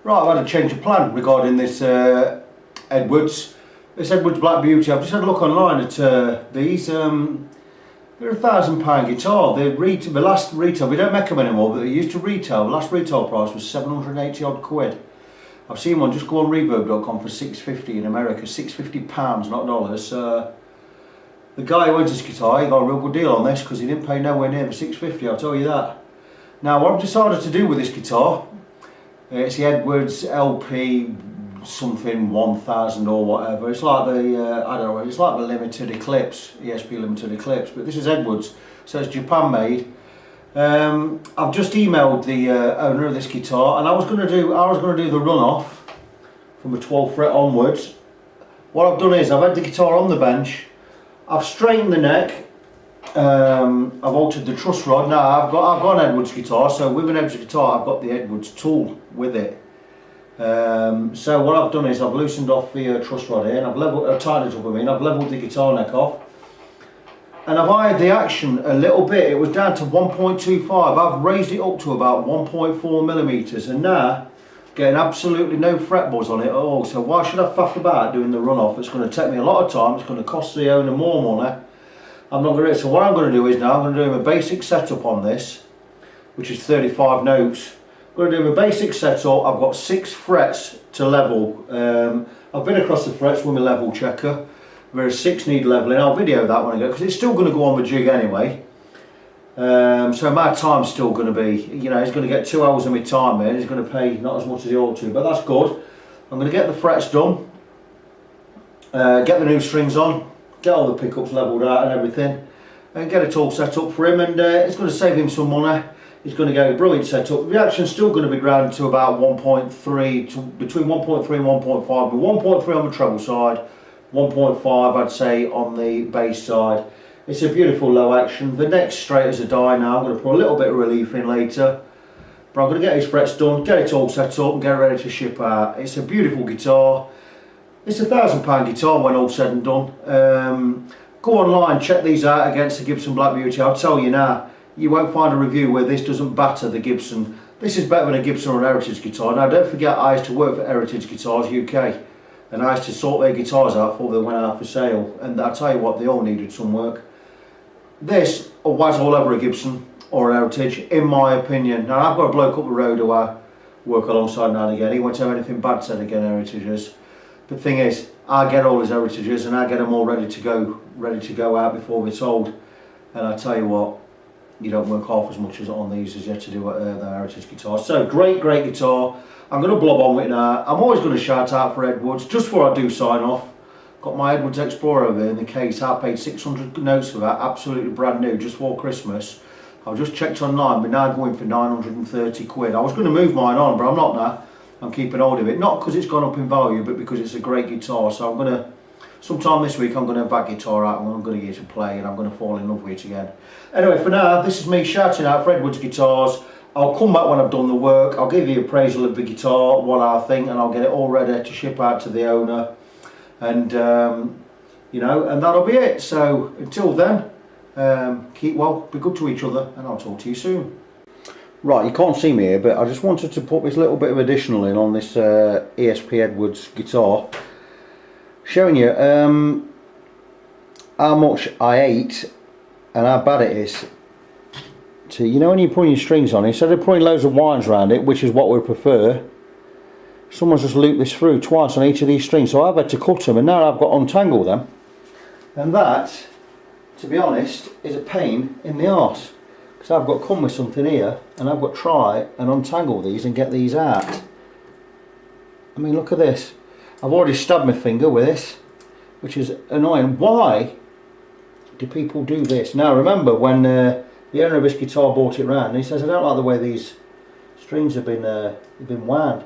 Right, I've had a change of plan regarding this Edwards. This Edwards Black Beauty. I've just had a look online at these. They're £1,000 guitar. The last retail, we don't make them anymore, but they used to retail. The last retail price was 780 odd quid. I've seen one just go on reverb.com for £650 in America, £650, not dollars. The guy who owns this guitar, he got a real good deal on this because he didn't pay nowhere near the £650, I'll tell you that. Now, what I've decided to do with this guitar, it's the Edwards LP something 1000 or whatever. It's like the I don't know. It's like the limited Eclipse, ESP limited Eclipse, but this is Edwards, so it's Japan made. I've just emailed the owner of this guitar, and I was going to do the runoff from a 12th fret onwards. What I've done is I've had the guitar on the bench. I've straightened the neck. I've altered the truss rod. Now I've got an Edwards guitar, so with an Edwards guitar I've got the Edwards tool with it. So what I've done is I've loosened off the truss rod here, and I've tightened it up a bit. I've levelled the guitar neck off, and I've hired the action a little bit. It was down to 1.25. I've raised it up to about 1.4 millimeters, and now getting absolutely no fret buzz on it at all. So why should I faff about doing the runoff? It's going to take me a lot of time. It's going to cost the owner more money. I'm not going to. So what I'm going to do is now I'm going to do a basic setup on this, which is 35 notes. I'm going to do a basic setup. I've got 6 frets to level. I've been across the frets with my level checker. There's 6 need leveling. I'll video that one again because it's still going to go on the jig anyway. So my time's still going to be, you know, he's going to get 2 hours of my time here. He's going to pay not as much as he ought to, but that's good. I'm going to get the frets done, get the new strings on, get all the pickups levelled out and everything, and get it all set up for him, and it's going to save him some money. He's going to get a brilliant setup. The action's still going to be ground to about 1.3, to between 1.3 and 1.5, but 1.3 on the treble side, 1.5 I'd say on the bass side. It's a beautiful low action. The neck's straight as a die now. I'm going to put a little bit of relief in later, but I'm going to get his frets done, get it all set up and get it ready to ship out. It's a beautiful guitar. It's a £1,000 guitar when all said and done. Go online, check these out against the Gibson Black Beauty. I'll tell you now, you won't find a review where this doesn't batter the Gibson. This is better than a Gibson or an Heritage guitar. Now don't forget, I used to work for Heritage Guitars UK, and I used to sort their guitars out before they went out for sale, and I'll tell you what, they all needed some work. This was all over a Gibson or an Heritage, in my opinion. Now I've got a bloke up the road who I work alongside now and again. He won't have anything bad said against Heritages. But the thing is, I get all his Heritages and I get them all ready to go out before they're sold. And I tell you what, you don't work half as much as on these as you have to do the Heritage guitars. So great guitar. I'm going to blob on with it now. I'm always going to shout out for Edwards. Just before I do sign off, got my Edwards Explorer over there in the case. I paid 600 notes for that, absolutely brand new, just for Christmas. I've just checked online, we're now going for 930 quid. I was going to move mine on, but I'm not now. I'm keeping hold of it, not because it's gone up in value, but because it's a great guitar. So I'm going to, sometime this week, I'm going to have that guitar out and I'm going to get it to play, and I'm going to fall in love with it again. Anyway, for now, this is me shouting out for Edwards guitars. I'll come back when I've done the work. I'll give you an appraisal of the guitar, what I think, and I'll get it all ready to ship out to the owner. And you know, and that'll be it. So until then, keep well, be good to each other, and I'll talk to you soon. Right, you can't see me here, but I just wanted to put this little bit of additional in on this ESP Edwards guitar, showing you how much I ate and how bad it is. So, you know, when you're putting your strings on, instead of putting loads of wires around it, which is what we prefer, someone's just looped this through twice on each of these strings, so I've had to cut them, and now I've got to untangle them, and that, to be honest, is a pain in the arse, because I've got to come with something here and I've got to try and untangle these and get these out. I mean, look at this. I've already stabbed my finger with this, which is annoying. Why do people do this? Now remember, when the owner of this guitar bought it round, he says, I don't like the way these strings have been wound.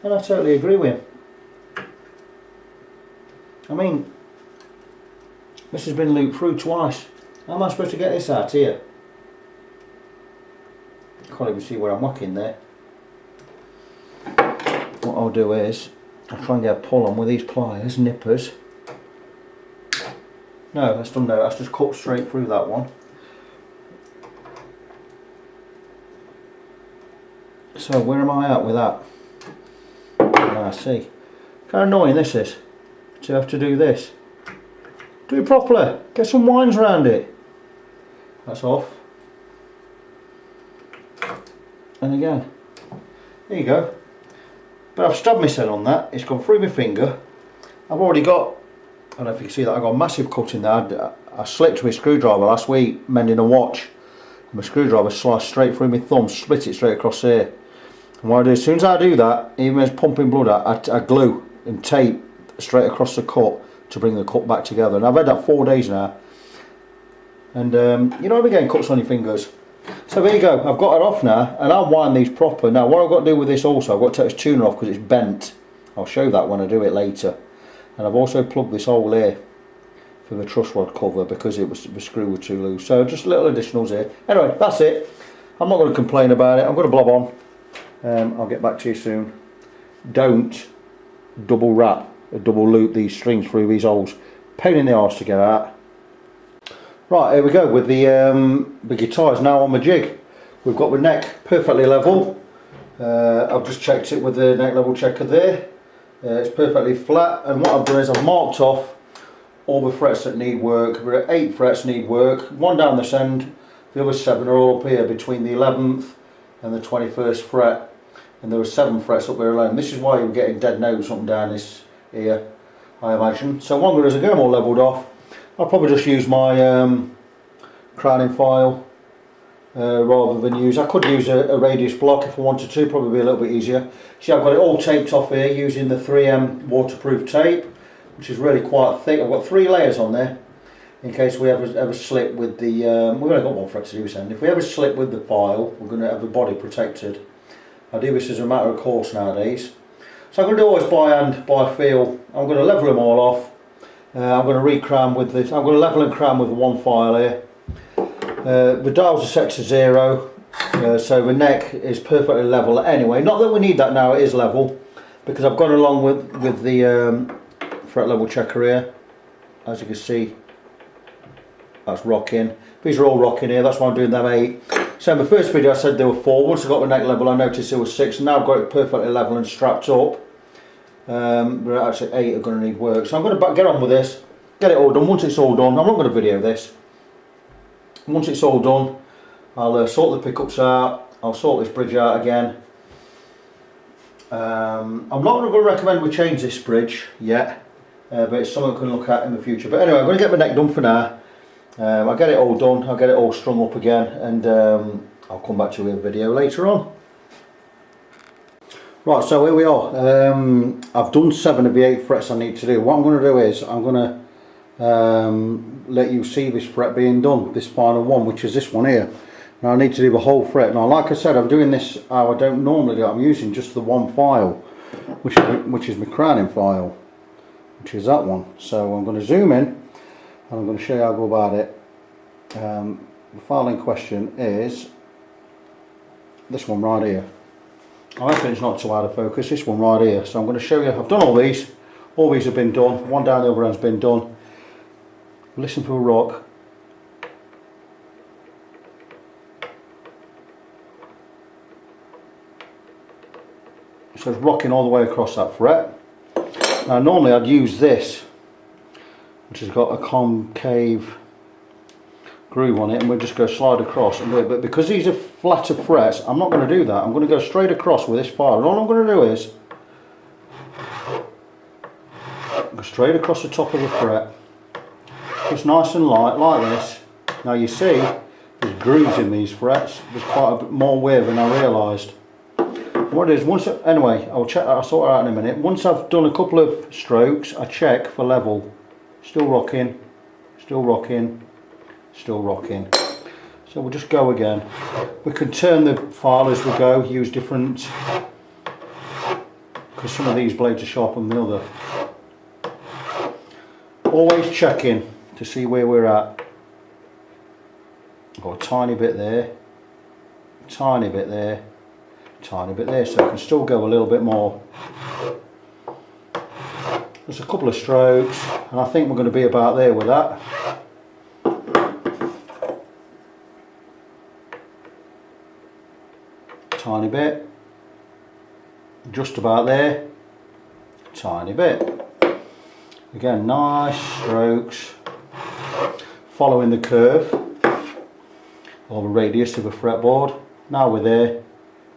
And I totally agree with him. I mean, this has been looped through twice. How am I supposed to get this out here? Can't even see where I'm whacking there. What I'll do is, I'll try and get a pull on with these pliers, nippers. No, that's done no, that's just cut straight through that one. So where am I at with that? I see. Kind of annoying this is, to have to do this. Do it properly, get some wines around it. That's off. And again, there you go. But I've stabbed myself on that, it's gone through my finger. I've already got, I don't know if you can see that, I've got a massive cut in there. I slipped my screwdriver last week mending a watch. My screwdriver sliced straight through my thumb, split it straight across here. And what I do, as soon as I do that, even when it's pumping blood out, I glue and tape straight across the cut to bring the cut back together. And I've had that 4 days now. And you know, we're getting cuts on your fingers. So there you go, I've got it off now, and I'll wind these proper. Now what I've got to do with this also, I've got to take this tuner off because it's bent. I'll show that when I do it later. And I've also plugged this hole here for the truss rod cover because the screw was too loose. So just little additionals here. Anyway, that's it. I'm not going to complain about it. I'm going to blob on. I'll get back to you soon. Don't double wrap or double loop these strings through these holes. Pain in the arse to get out. Right, here we go with the guitars now on the jig. We've got the neck perfectly level. I've just checked it with the neck level checker there. It's perfectly flat, and what I've done is I've marked off all the frets that need work. There are 8 frets need work, 1 down this end, the other 7 are all up here between the 11th and the 21st fret, and there are 7 frets up there alone. This is why you're getting dead notes up and down this here, I imagine. So what I'm going to do is I get them all levelled off. I'll probably just use my crowning file rather than use, I could use a radius block if I wanted to, probably be a little bit easier. See, I've got it all taped off here using the 3M waterproof tape, which is really quite thick. I've got 3 layers on there in case we ever slip with the, we've only got 1 fret to do this end. If we ever slip with the file, we're going to have the body protected. I do this as a matter of course nowadays. So I'm going to do always by hand, by feel. I'm going to level them all off. I'm going to re-cram with this. I'm going to level and cram with 1 file here. The dials are set to 0, so the neck is perfectly level anyway. Not that we need that now, it is level, because I've gone along with the fret level checker here. As you can see, that's rocking. These are all rocking here, that's why I'm doing them 8. So in the first video I said there were 4. Once I got the neck level I noticed there was 6, and now I've got it perfectly level and strapped up. But actually 8 are going to need work. So I'm going to get on with this, get it all done. Once it's all done, I'm not going to video this. Once it's all done, I'll sort the pickups out, I'll sort this bridge out again. I'm not going to recommend we change this bridge yet, but it's something we can look at in the future. But anyway, I'm going to get my neck done for now. I'll get it all done, I'll get it all strung up again, and I'll come back to you with a video later on. Right, so here we are. I've done 7 of the 8 frets I need to do. What I'm going to do is I'm going to let you see this fret being done, this final one, which is this one here. Now I need to do the whole fret. Now like I said, I'm doing this how I don't normally do it. I'm using just the 1 file, which is my crowning file, which is that one. So I'm going to zoom in and I'm going to show you how I go about it. The file in question is this one right here. I reckon it's not too out of focus, this one right here. So I'm going to show you, I've done all these have been done, 1 down the other end's been done. Listen to a rock. So it's rocking all the way across that fret. Now normally I'd use this, which has got a concave groove on it, and we'll just go slide across and do it. But because these are flatter frets, I'm not going to do that. I'm going to go straight across with this file, and all I'm going to do is go straight across the top of the fret, just nice and light like this. Now you see there's grooves in these frets, there's quite a bit more wear than I realised. What it is, anyway, I'll sort it out in a minute. Once I've done a couple of strokes, I check for level. Still rocking, still rocking, still rocking. So we'll just go again. We can turn the file as we go, use different, because some of these blades are sharper than the other. Always checking to see where we're at. Got a tiny bit there, tiny bit there, tiny bit there, so I can still go a little bit more. There's a couple of strokes, and I think we're going to be about there with that. Tiny bit, just about there, tiny bit. Again, nice strokes, following the curve or the radius of a fretboard. Now we're there,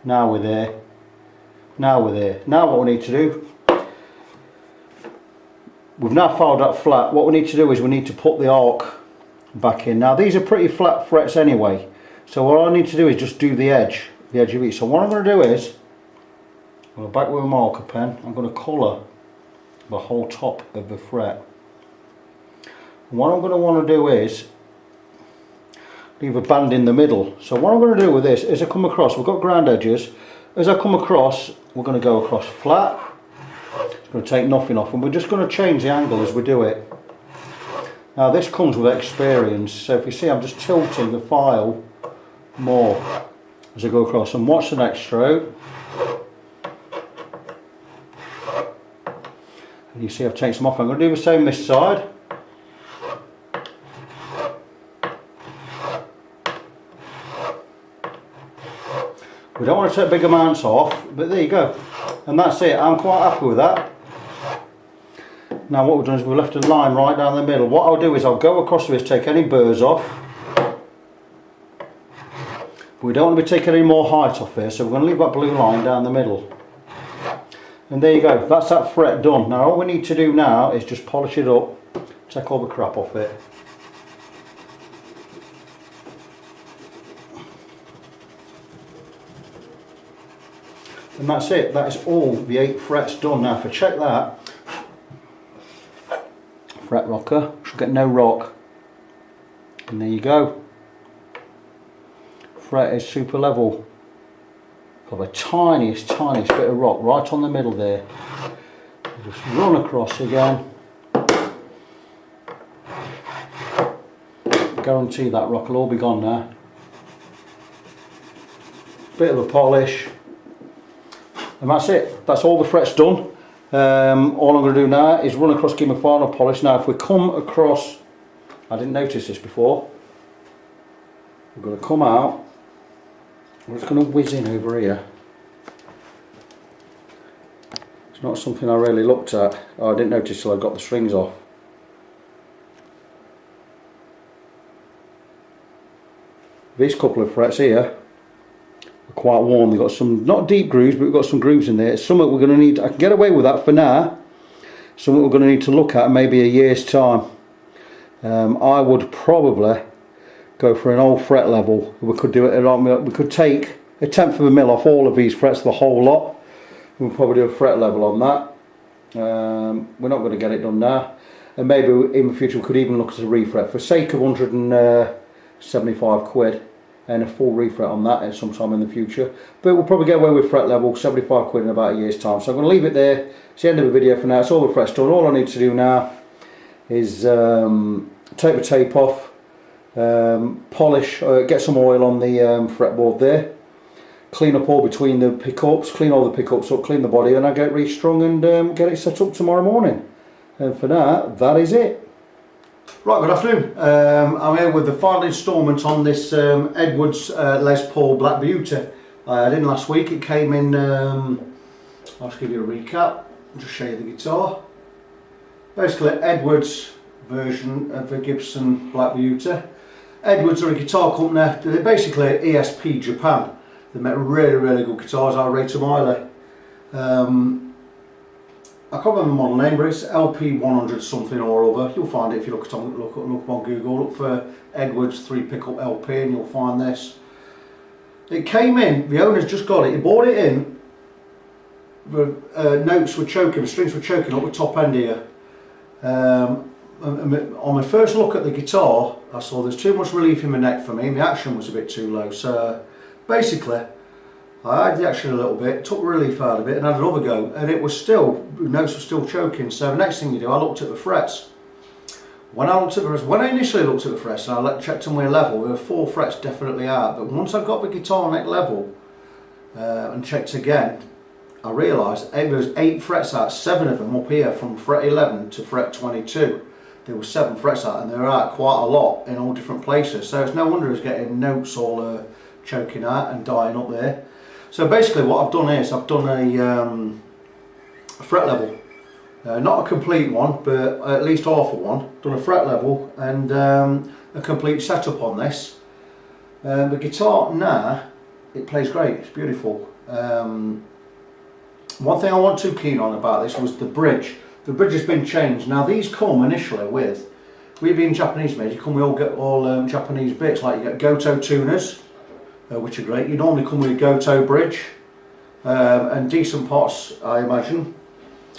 now we're there, now we're there. Now what we need to do, we've now filed that flat. What we need to do is we need to put the arc back in. Now these are pretty flat frets anyway, so what I need to do is just do the edge of each. So what I'm going to do is, I'm going to back with a marker pen, I'm going to colour the whole top of the fret. And what I'm going to want to do is leave a band in the middle. So what I'm going to do with this, as I come across, we've got ground edges, as I come across, we're going to go across flat, it's going to take nothing off, and we're just going to change the angle as we do it. Now this comes with experience, so if you see I'm just tilting the file more as I go across, and watch the next stroke. And you see I've taken some off. I'm going to do the same this side. We don't want to take big amounts off, but there you go. And that's it. I'm quite happy with that. Now what we've done is we've left a line right down the middle. What I'll do is I'll go across this, take any burrs off. We don't want to be taking any more height off here, so we're going to leave that blue line down the middle. And there you go, that's that fret done. Now all we need to do now is just polish it up, take all the crap off it. And that's it, that is all the 8 frets done. Now if I check that, fret rocker, should get no rock. And there you go. Fret is super level. Got the tiniest bit of rock right on the middle there. Just run across again. Guarantee that rock will all be gone now. Bit of a polish. And that's it. That's all the frets done. All I'm going to do now is run across, give my final polish. Now if we come across, I didn't notice this before, we're going to come out, we're just going to whiz in over here. It's not something I really looked at. Oh, I didn't notice till I got the strings off. These couple of frets here are quite worn. They've got some, not deep grooves, but we've got some grooves in there. It's something we're going to need, I can get away with that for now. Something we're going to need to look at in maybe a year's time. I would probably go for an old fret level. We could do it, we could take 1/10 of a mil off all of these frets, the whole lot. We'll probably do a fret level on that. We're not going to get it done now. And maybe in the future we could even look at a refret for sake of 175 quid. And a full refret on that at some time in the future. But we'll probably get away with fret level, 75 quid in about a year's time. So I'm going to leave it there. It's the end of the video for now. It's all the frets done. All I need to do now is take the tape off, polish, get some oil on the fretboard there, clean up all between the pickups, clean all the pickups up, clean the body, and I get restrung and get it set up tomorrow morning. And for now, that is it. Right, good afternoon. I'm here with the final instalment on this Edwards Les Paul Black Beauty. I had in last week. It came in, I'll just give you a recap, just show you the guitar. Basically Edwards version of the Gibson Black Beauty. Edwards are a guitar company. They're basically ESP-Japan. They make really good guitars. I rate them highly. I can't remember the model name, but it's LP-100 something or other. You'll find it if you look on Google. Look for Edwards 3 pickup LP and you'll find this. It came in, the owner's just got it, he bought it in, the notes were choking, the strings were choking up the top end here. On my first look at the guitar, I saw there's too much relief in my neck for me, and the action was a bit too low. So basically, I had the action a little bit, took relief out of it and had another go, and it was still, the notes were still choking. So the next thing you do, I looked at the frets. When I initially looked at the frets and I checked them with level, there were 4 frets definitely out. But once I got the guitar neck level and checked again, I realised there was 8 frets out, 7 of them up here from fret 11 to fret 22. There were 7 frets out, and they were out quite a lot in all different places. So it's no wonder it's getting notes all choking out and dying up there. So basically what I've done is I've done a fret level. Not a complete one, but at least half of one. Done a fret level and a complete setup on this. The guitar now, it plays great, it's beautiful. One thing I wasn't too keen on about this was the bridge. The bridge has been changed. Now these come initially with, we being Japanese made, you come with all Japanese bits, like you get Gotoh tuners, which are great. You normally come with a Gotoh bridge and decent pots, I imagine.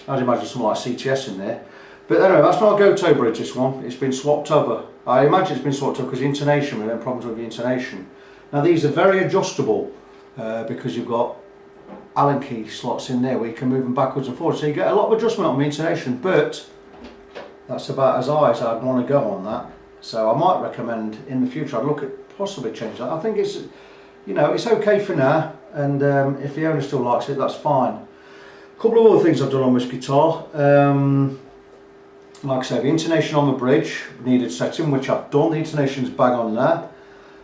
I'd imagine something like CTS in there. But anyway, that's not a Gotoh bridge, this one. It's been swapped over. I imagine it's been swapped over because the intonation, we had problems with the intonation. Now these are very adjustable because you've got Allen key slots in there where you can move them backwards and forwards. So you get a lot of adjustment on the intonation, but that's about as high as I'd want to go on that. So I might recommend in the future I'd look at possibly changing that. I think it's, you know, it's okay for now, and if the owner still likes it, that's fine. A couple of other things I've done on this guitar. Like I say, the intonation on the bridge needed setting, which I've done. The intonation's bang on there.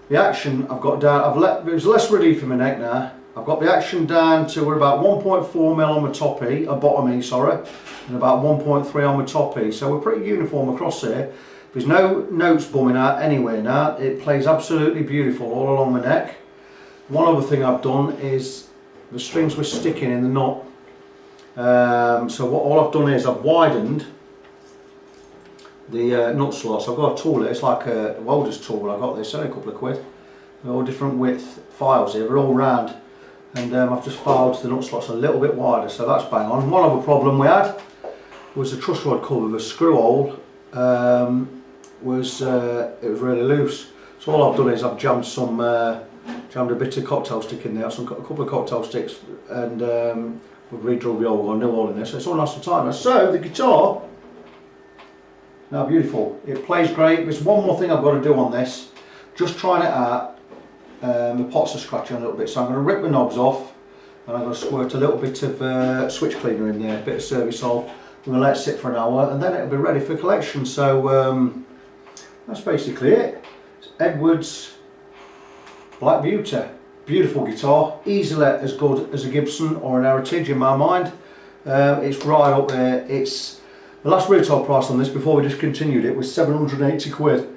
The action I've got down, there's less relief in my neck now. I've got the action down to, we're about 1.4mm on the top E, bottom E, sorry, and about 1.3 on the top E. So we're pretty uniform across here. There's no notes bumming out anywhere now. It plays absolutely beautiful all along the neck. One other thing I've done is the strings were sticking in the nut. So all I've done is I've widened the nut slots. I've got a tool here, it's like a welder's tool. I've got this, only a couple of quid. They're all different width files here, they're all round. And I've just filed the nut slots a little bit wider, so that's bang on. One other problem we had was the truss rod cover, the screw hole it was really loose. So all I've done is I've jammed a bit of cocktail stick in there, a couple of cocktail sticks, and we've re-drilled the old one, new hole in there, so it's all nice and tight. So the guitar, now beautiful, it plays great. There's one more thing I've got to do on this, just trying it out. The pots are scratching a little bit, so I'm going to rip the knobs off and I'm going to squirt a little bit of switch cleaner in there, a bit of service oil. I'm going to let it sit for an hour and then it'll be ready for collection. So that's basically it. It's Edwards Black Beauty. Beautiful guitar, easily as good as a Gibson or an Heritage in my mind. It's right up there. It's the last retail price on this before we discontinued it was 780 quid.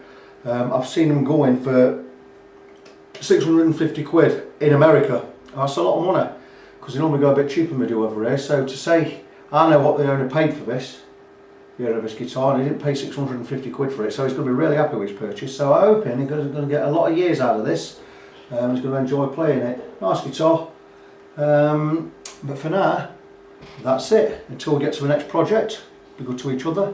I've seen them going for 650 quid in America. That's a lot of money because they normally go a bit cheaper than we do over here. So to say I know what the owner paid for this, the owner of this guitar, and he didn't pay 650 quid for it, so he's going to be really happy with his purchase. So I'm hoping he's going to get a lot of years out of this. He's going to enjoy playing it. Nice guitar. But for now, that's it. Until we get to the next project, be good to each other.